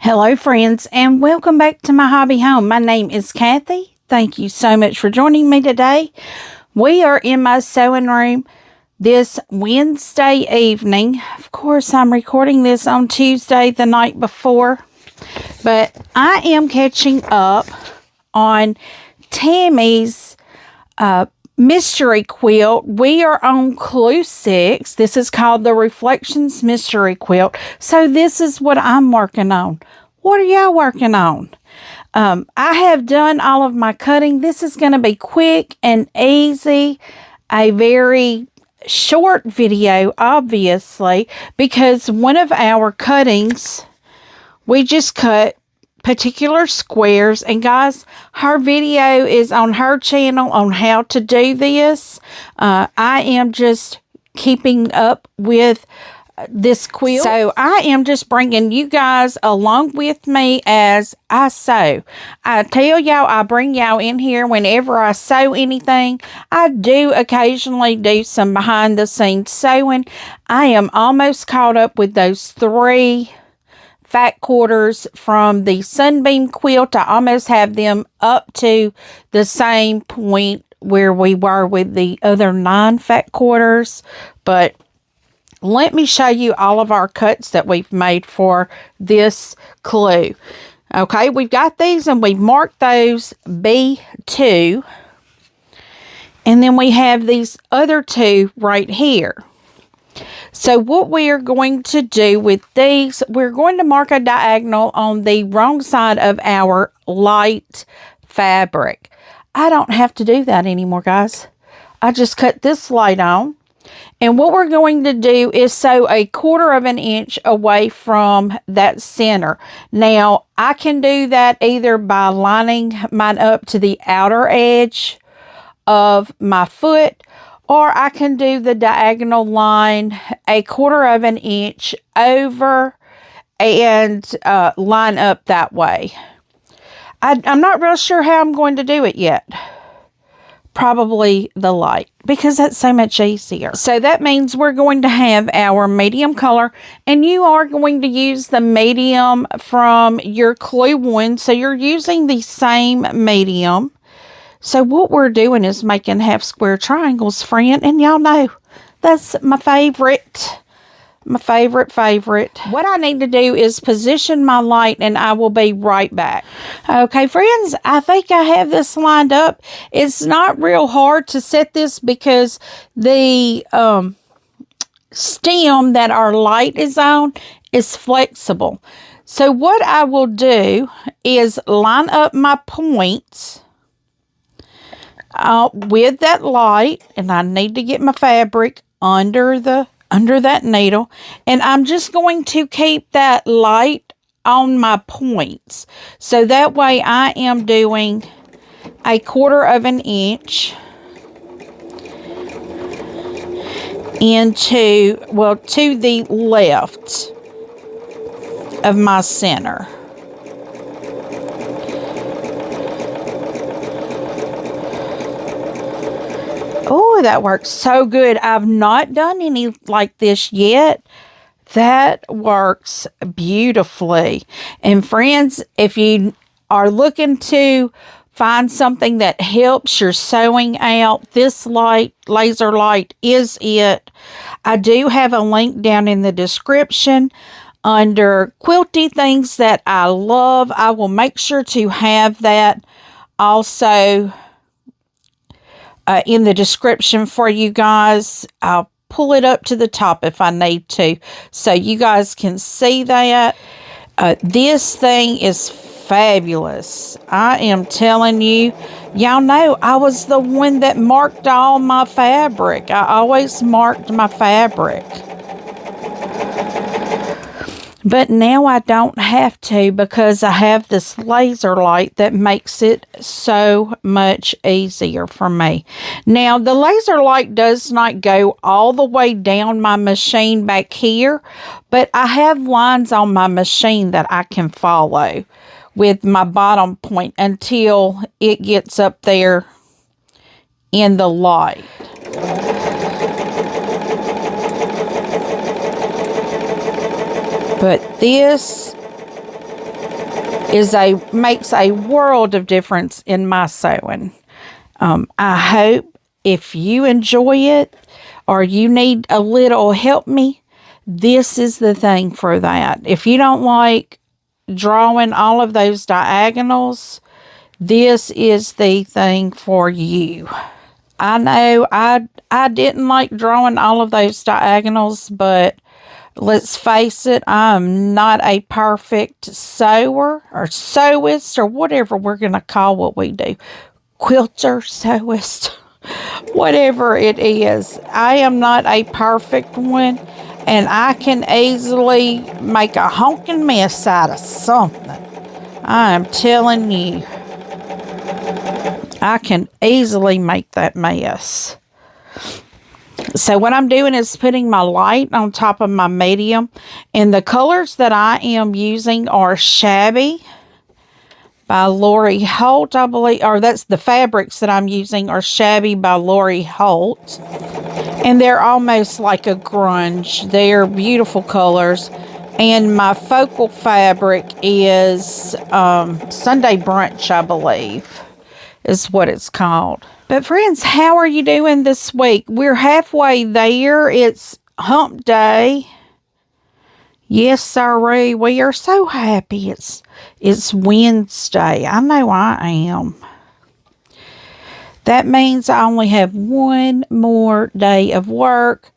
Hello friends, and welcome back to my hobby home. My name is Cathy. Thank you so much for joining me today. We are in my sewing room this Wednesday evening. Of course, I'm recording this on Tuesday, the night before, but I am catching up on Tammy's mystery quilt. We are on clue 6. This is called the Reflections Mystery Quilt. So this is what I'm working on. What are y'all working on? I have done all of my cutting. This is going to be quick and easy. A very short video, obviously, because one of our cuttings, we just cut particular squares, and guys, her video is on her channel on how to do this. I am just keeping up with this quilt, so I am just bringing you guys along with me as I sew. I tell y'all, I bring y'all in here whenever I sew anything. I do occasionally do some behind the scenes sewing. I am almost caught up with those 3 fat quarters from the Sunbeam quilt. I almost have them up to the same point where we were with the other 9 fat quarters. But let me show you all of our cuts that we've made for this clue. Okay, we've got these and we've marked those B2. And then we have these other 2 right here. So what we are going to do with these, we're going to mark a diagonal on the wrong side of our light fabric. I don't have to do that anymore, guys. I just cut this light on. And what we're going to do is sew 1/4 of an inch away from that center. Now, I can do that either by lining mine up to the outer edge of my foot, or I can do the diagonal line 1/4 of an inch over and line up that way. I'm not real sure how I'm going to do it yet. Probably the light, because that's so much easier. So that means we're going to have our medium color, and you are going to use the medium from your clue 1. So you're using the same medium. So what we're doing is making half square triangles, friend. And y'all know that's my favorite. My favorite. What I need to do is position my light, and I will be right back. Okay, friends, I think I have this lined up. It's not real hard to set this because the stem that our light is on is flexible. So what I will do is line up my points with that light, and I need to get my fabric under that needle, and I'm just going to keep that light on my points. So that way I am doing 1/4 of an inch to the left of my center. Oh, that works so good. I've not done any like this yet. That works beautifully. And friends, if you are looking to find something that helps your sewing out, this light, laser light, is it. I do have a link down in the description under Quilty things that I love. I will make sure to have that also in the description for you guys. I'll pull it up to the top if I need to, so you guys can see that. This thing is fabulous. I am telling you. Y'all know I was the one that marked all my fabric. I always marked my fabric. But now I don't have to, because I have this laser light that makes it so much easier for me. Now, the laser light does not go all the way down my machine back here, but I have lines on my machine that I can follow with my bottom point until it gets up there in the light. But this makes a world of difference in my sewing. I hope if you enjoy it or you need a little help me, this is the thing for that. If you don't like drawing all of those diagonals, this is the thing for you. I know I didn't like drawing all of those diagonals, but let's face it, I'm not a perfect sewer or sewist or whatever we're going to call what we do. Quilter, sewist, whatever it is. I am not a perfect one, and I can easily make a honking mess out of something. I am telling you, I can easily make that mess. So what I'm doing is putting my light on top of my medium, and the colors that I am using are Shabby by Lori Holt, I believe, or that's the fabrics that I'm using are Shabby by Lori Holt. And they're almost like a grunge. They're beautiful colors. And my focal fabric is Sunday Brunch, I believe, is what it's called. But friends, how are you doing this week? We're halfway there. It's hump day. Yes, sirree. We are so happy. It's Wednesday. I know I am. That means I only have one more day of work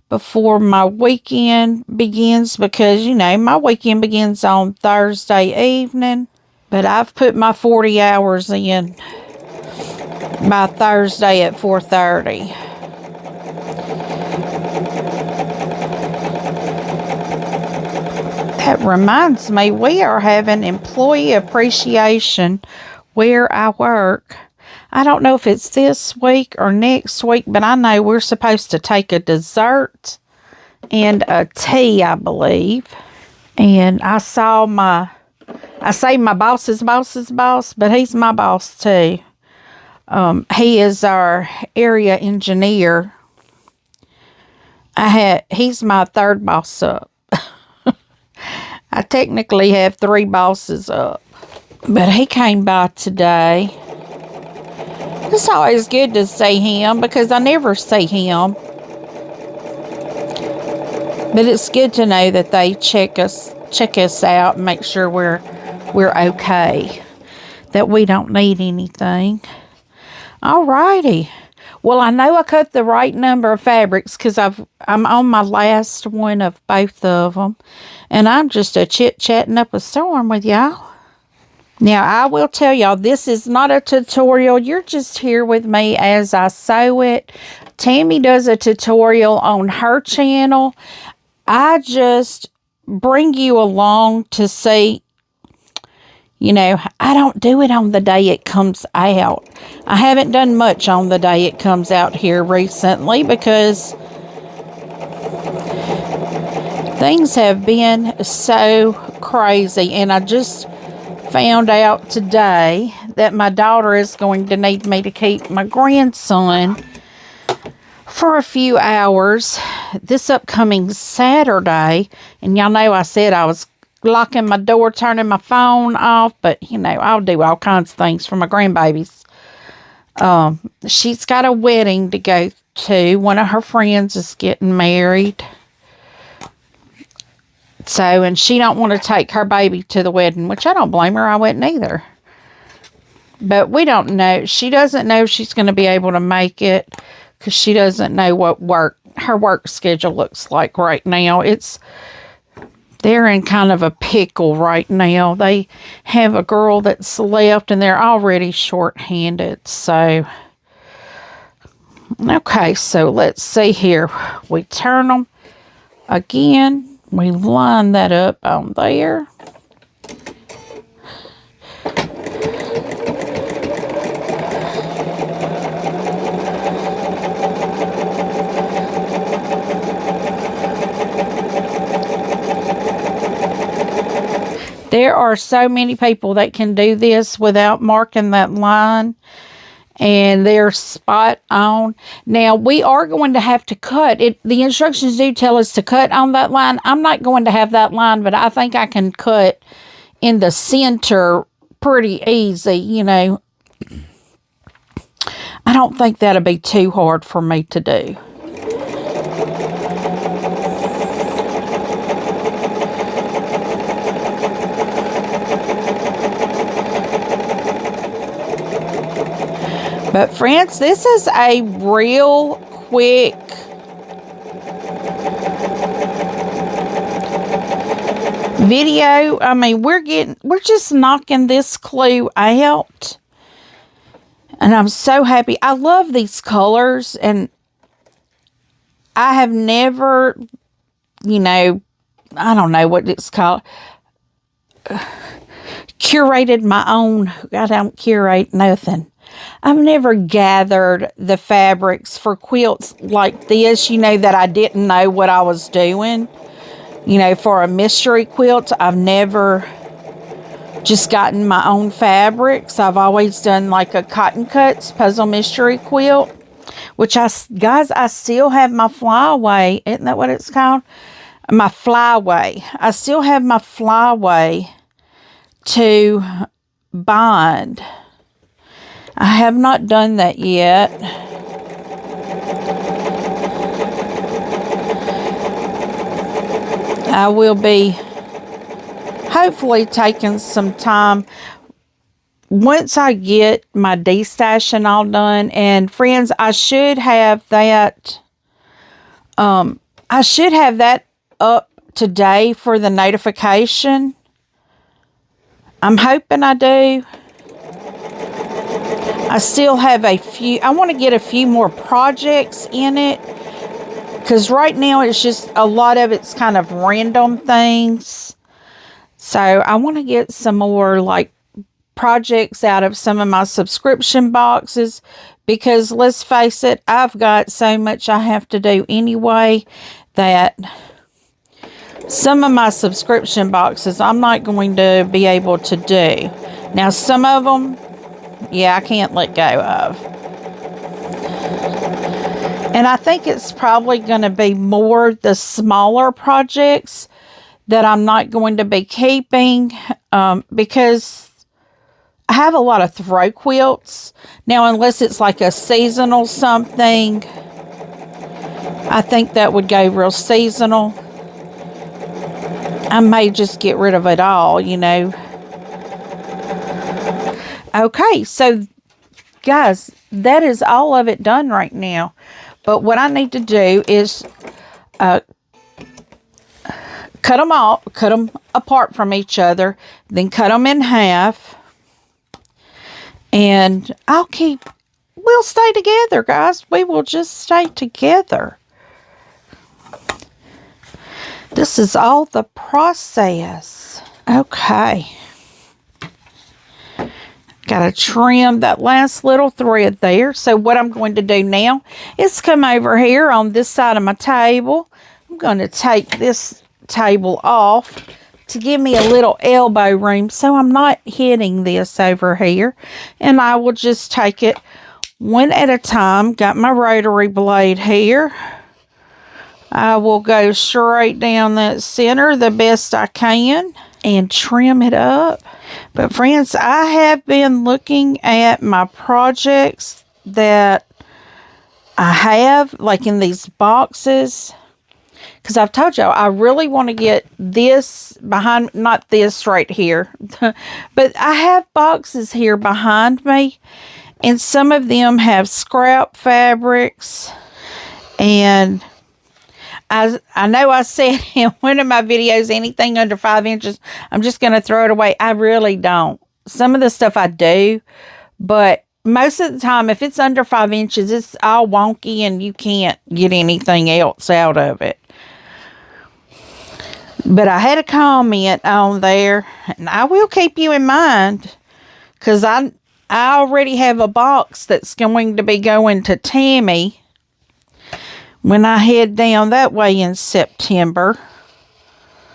before my weekend begins, because, you know, my weekend begins on Thursday evening. But I've put my 40 hours in by Thursday at 4:30. That reminds me, we are having employee appreciation where I work. I don't know if it's this week or next week, but I know we're supposed to take a dessert and a tea, I believe. And I say my boss's boss's boss, but he's my boss too. He is our area engineer. He's my third boss up. I technically have 3 bosses up, but he came by today. It's always good to see him because I never see him. But it's good to know that they check us out and make sure we're okay, that we don't need anything. Alrighty. Well, I know I cut the right number of fabrics because I'm on my last one of both of them. And I'm just chit-chatting up a storm with y'all. Now, I will tell y'all, this is not a tutorial. You're just here with me as I sew it. Tammy does a tutorial on her channel. I just bring you along to see, you know, I don't do it on the day it comes out. I haven't done much on the day it comes out here recently because things have been so crazy. And I just found out today that my daughter is going to need me to keep my grandson for a few hours this upcoming Saturday. And y'all know I said I was locking my door, turning my phone off, but you know, I'll do all kinds of things for my grandbabies. She's got a wedding to go to. One of her friends is getting married. So, and she don't want to take her baby to the wedding, which I don't blame her. I wouldn't either. But we don't know. She doesn't know if she's going to be able to make it because she doesn't know what her work schedule looks like right now. They're in kind of a pickle right now. They have a girl that's left and they're already short-handed. So, okay, so let's see here. We turn them again. We line that up on there. There are so many people that can do this without marking that line. And they're spot on. Now, we are going to have to cut it. The instructions do tell us to cut on that line. I'm not going to have that line, but I think I can cut in the center pretty easy, you know. I don't think that'll be too hard for me to do. But friends, this is a real quick video. I mean, we're just knocking this clue out. And I'm so happy. I love these colors, and I have never, you know, I don't know what it's called, curated my own. I don't curate nothing. I've never gathered the fabrics for quilts like this, you know, that I didn't know what I was doing. You know, for a mystery quilt, I've never just gotten my own fabrics. I've always done like a Cotton Cuts puzzle mystery quilt, which I still have my flyaway. Isn't that what it's called? My flyaway. I still have my flyaway to bind. I have not done that yet. I will be hopefully taking some time once I get my destashing all done. And friends, I should have that up today for the notification. I'm hoping I do. I still have I want to get a few more projects in it, because right now it's just a lot of it's kind of random things. So I want to get some more like projects out of some of my subscription boxes, because let's face it, I've got so much I have to do anyway that some of my subscription boxes I'm not going to be able to do. Now some of them, yeah, I can't let go of. And I think it's probably going to be more the smaller projects that I'm not going to be keeping, because I have a lot of throw quilts. Now, unless it's like a seasonal something, I think that would go real seasonal. I may just get rid of it all, you know. Okay, so guys, that is all of it done right now. But what I need to do is cut them apart from each other, then cut them in half, and we'll stay together, guys. We will just stay together. This is all the process. Okay. Got to trim that last little thread there. So what I'm going to do now is come over here on this side of my table. I'm going to take this table off to give me a little elbow room so I'm not hitting this over here. And I will just take it one at a time. Got my rotary blade here. I will go straight down that center the best I can and trim it up. But friends, I have been looking at my projects that I have, like in these boxes, because I've told y'all I really want to get this behind, not this right here, but I have boxes here behind me, and some of them have scrap fabrics. And I know I said in one of my videos, anything under 5 inches, I'm just going to throw it away. I really don't. Some of the stuff I do, but most of the time, if it's under 5 inches, it's all wonky and you can't get anything else out of it. But I had a comment on there, and I will keep you in mind, because I already have a box that's going to be going to Tammy when I head down that way in September.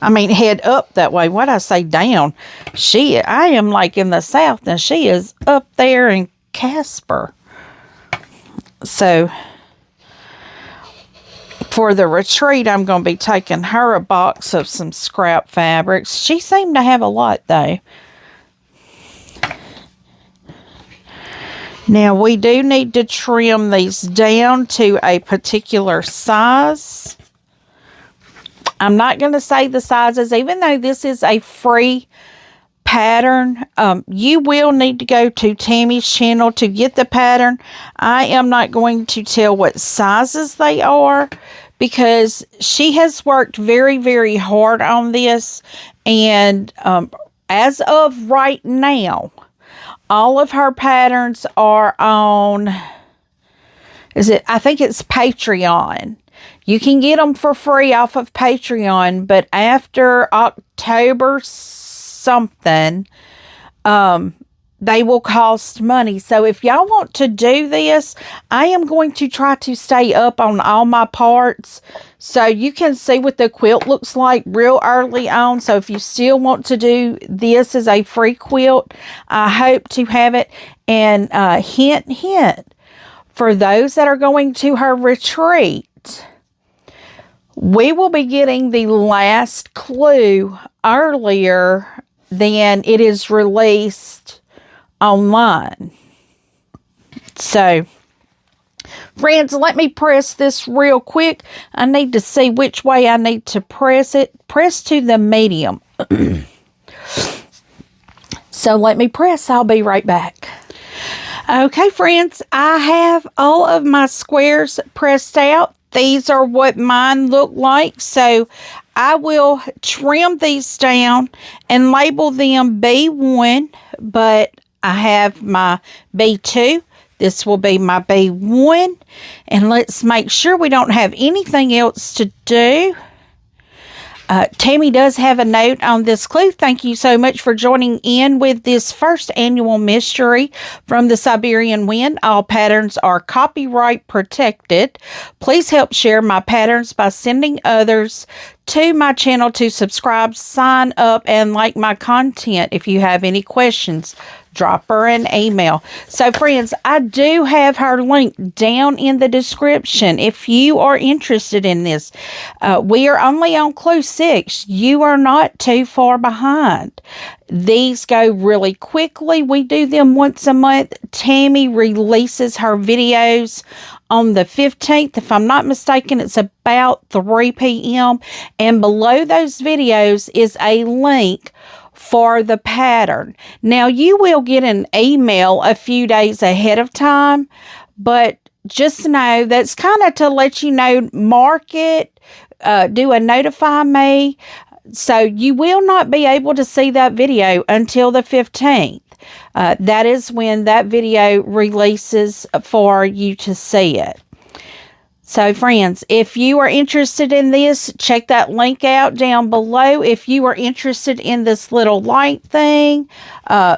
I mean, head up that way. Why'd I say down? I am like in the south, and she is up there in Casper. So, For the retreat, I'm going to be taking her a box of some scrap fabrics. She seemed to have a lot, though. Now, we do need to trim these down to a particular size. I'm not going to say the sizes, even though this is a free pattern. You will need to go to Tammy's channel to get the pattern. I am not going to tell what sizes they are because she has worked very, very hard on this. And as of right now, all of her patterns are on, I think it's Patreon. You can get them for free off of Patreon, but after October something, they will cost money. So if y'all want to do this, I am going to try to stay up on all my parts so you can see what the quilt looks like real early on. So if you still want to do this as a free quilt, I hope to have it. And hint, hint, for those that are going to her retreat, we will be getting the last clue earlier than it is released online. So, friends, let me press this real quick. I need to see which way I need to press it. Press to the medium. So let me press. I'll be right back. Okay, friends, I have all of my squares pressed out. These are what mine look like. So I will trim these down and label them B1, but I have my B2. This will be my B1. And let's make sure we don't have anything else to do. Tammy does have a note on this clue. Thank you so much for joining in with this first annual mystery from the Siberian Wind. All patterns are copyright protected. Please help share my patterns by sending others to my channel to subscribe, sign up, and like my content. If you have any questions, drop her an email. So, friends, I do have her link down in the description if you are interested in this. We are only on clue 6. You are not too far behind. These go really quickly. We do them once a month. Tammy releases her videos on the 15th. If I'm not mistaken, it's about 3 p.m. And below those videos is a link for the pattern. Now, you will get an email a few days ahead of time, but just know that's kind of to let you know, mark it, do a notify me. So you will not be able to see that video until the 15th. That is when that video releases for you to see it. So, friends, if you are interested in this, check that link out down below. If you are interested in this little light thing,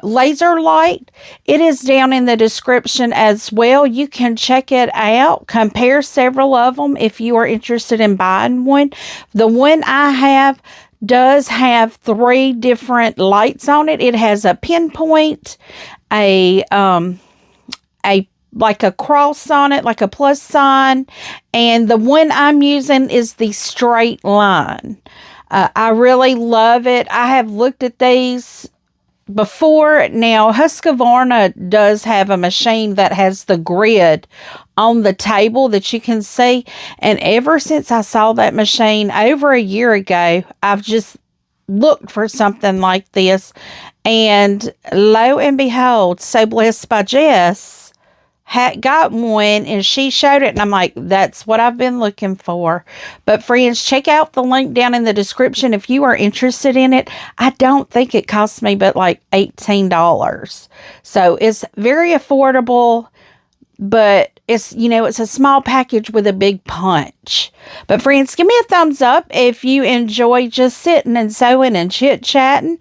laser light, it is down in the description as well. You can check it out, compare several of them if you are interested in buying one. The one I have does have 3 different lights on it. It has a pinpoint, like a cross on it, like a plus sign. And the one I'm using is the straight line. I really love it. I have looked at these before. Now, Husqvarna does have a machine that has the grid on the table that you can see. And ever since I saw that machine over a year ago, I've just looked for something like this. And lo and behold, so blessed by Jess, got one, and she showed it, and I'm like, that's what I've been looking for. But friends, check out the link down in the description if you are interested in it. I don't think it cost me but like $18. So it's very affordable, but it's, you know, it's a small package with a big punch. But friends, give me a thumbs up if you enjoy just sitting and sewing and chit-chatting.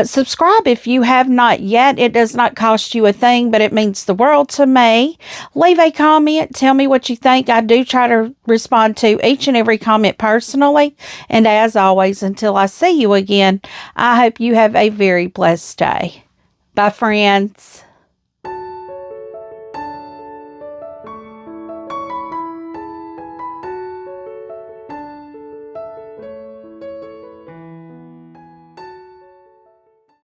Subscribe if you have not yet. It does not cost you a thing, but it means the world to me. Leave a comment. Tell me what you think. I do try to respond to each and every comment personally. And as always, until I see you again, I hope you have a very blessed day. Bye, friends.